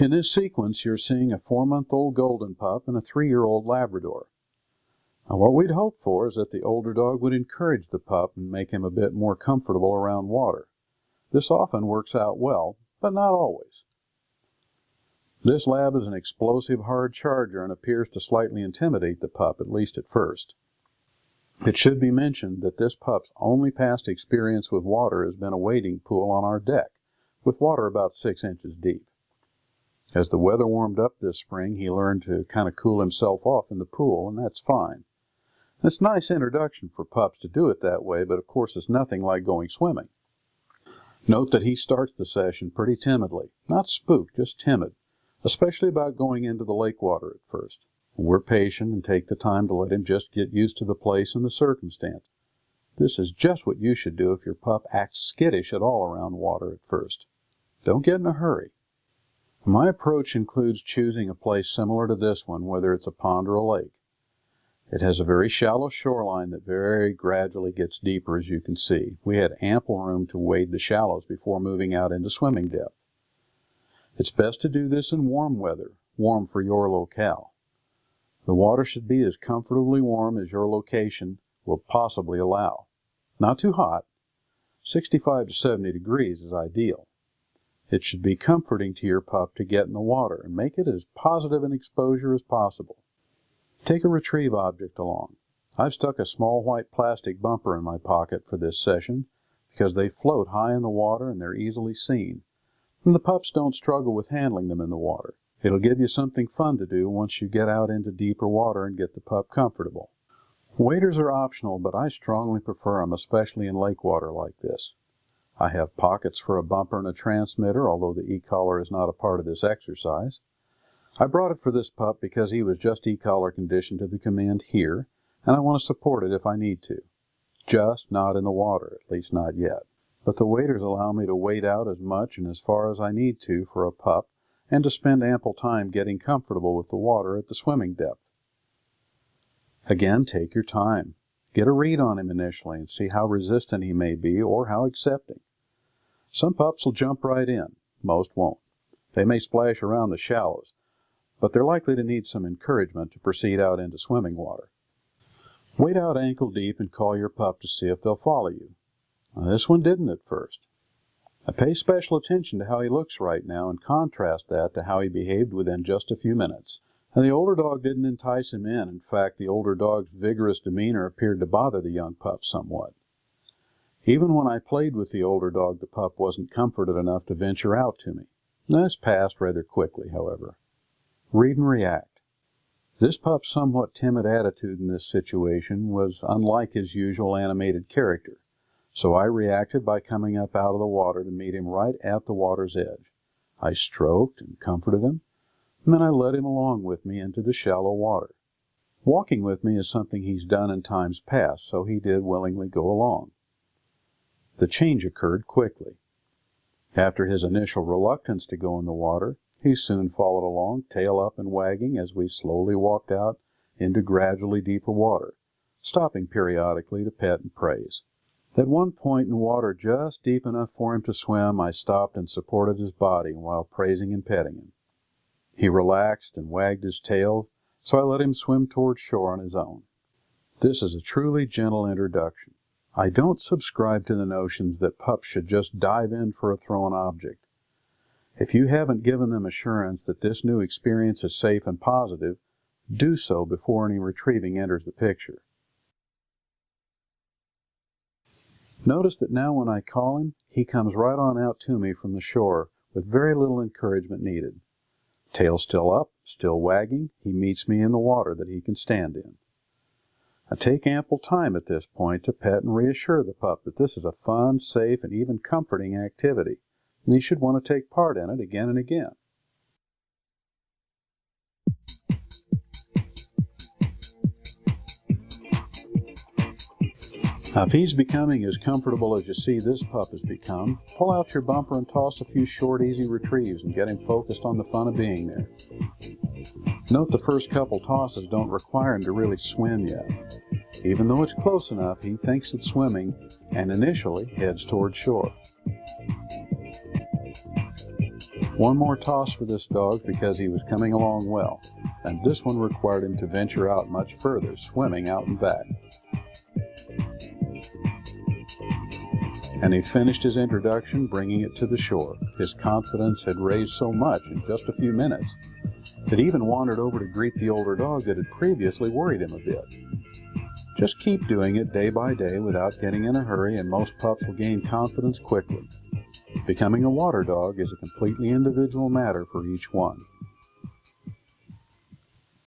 In this sequence, you're seeing a 4-month-old golden pup and a 3-year-old Labrador. Now, what we'd hope for is that the older dog would encourage the pup and make him a bit more comfortable around water. This often works out well, but not always. This lab is an explosive hard charger and appears to slightly intimidate the pup, at least at first. It should be mentioned that this pup's only past experience with water has been a wading pool on our deck, with water about 6 inches deep. As the weather warmed up this spring, he learned to kind of cool himself off in the pool, and that's fine. It's a nice introduction for pups to do it that way, but of course it's nothing like going swimming. Note that he starts the session pretty timidly. Not spooked, just timid, especially about going into the lake water at first. We're patient and take the time to let him just get used to the place and the circumstance. This is just what you should do if your pup acts skittish at all around water at first. Don't get in a hurry. My approach includes choosing a place similar to this one, whether it's a pond or a lake. It has a very shallow shoreline that very gradually gets deeper, as you can see. We had ample room to wade the shallows before moving out into swimming depth. It's best to do this in warm weather, warm for your locale. The water should be as comfortably warm as your location will possibly allow. Not too hot. 65 to 70 degrees is ideal. It should be comforting to your pup to get in the water and make it as positive an exposure as possible. Take a retrieve object along. I've stuck a small white plastic bumper in my pocket for this session because they float high in the water and they're easily seen. And the pups don't struggle with handling them in the water. It'll give you something fun to do once you get out into deeper water and get the pup comfortable. Waders are optional, but I strongly prefer them, especially in lake water like this. I have pockets for a bumper and a transmitter, although the e-collar is not a part of this exercise. I brought it for this pup because he was just e-collar conditioned to the command here, and I want to support it if I need to. Just not in the water, at least not yet. But the waders allow me to wade out as much and as far as I need to for a pup, and to spend ample time getting comfortable with the water at the swimming depth. Again, take your time. Get a read on him initially and see how resistant he may be or how accepting. Some pups will jump right in. Most won't. They may splash around the shallows, but they're likely to need some encouragement to proceed out into swimming water. Wade out ankle deep and call your pup to see if they'll follow you. Now, this one didn't at first. I pay special attention to how he looks right now and contrast that to how he behaved within just a few minutes. And the older dog didn't entice him in. In fact, the older dog's vigorous demeanor appeared to bother the young pup somewhat. Even when I played with the older dog, the pup wasn't comforted enough to venture out to me. This passed rather quickly, however. Read and react. This pup's somewhat timid attitude in this situation was unlike his usual animated character, so I reacted by coming up out of the water to meet him right at the water's edge. I stroked and comforted him, and then I led him along with me into the shallow water. Walking with me is something he's done in times past, so he did willingly go along. The change occurred quickly. After his initial reluctance to go in the water, he soon followed along, tail up and wagging, as we slowly walked out into gradually deeper water, stopping periodically to pet and praise. At one point in water just deep enough for him to swim, I stopped and supported his body while praising and petting him. He relaxed and wagged his tail, so I let him swim toward shore on his own. This is a truly gentle introduction. I don't subscribe to the notions that pups should just dive in for a thrown object. If you haven't given them assurance that this new experience is safe and positive, do so before any retrieving enters the picture. Notice that now when I call him, he comes right on out to me from the shore with very little encouragement needed. Tail still up, still wagging, he meets me in the water that he can stand in. I take ample time at this point to pet and reassure the pup that this is a fun, safe, and even comforting activity, and he should want to take part in it again and again. Now, if he's becoming as comfortable as you see this pup has become, pull out your bumper and toss a few short, easy retrieves and get him focused on the fun of being there. Note the first couple tosses don't require him to really swim yet. Even though it's close enough, he thinks it's swimming and initially heads toward shore. One more toss for this dog because he was coming along well, and this one required him to venture out much further, swimming out and back. And he finished his introduction, bringing it to the shore. His confidence had raised so much in just a few minutes that he even wandered over to greet the older dog that had previously worried him a bit. Just keep doing it day by day without getting in a hurry, and most pups will gain confidence quickly. Becoming a water dog is a completely individual matter for each one.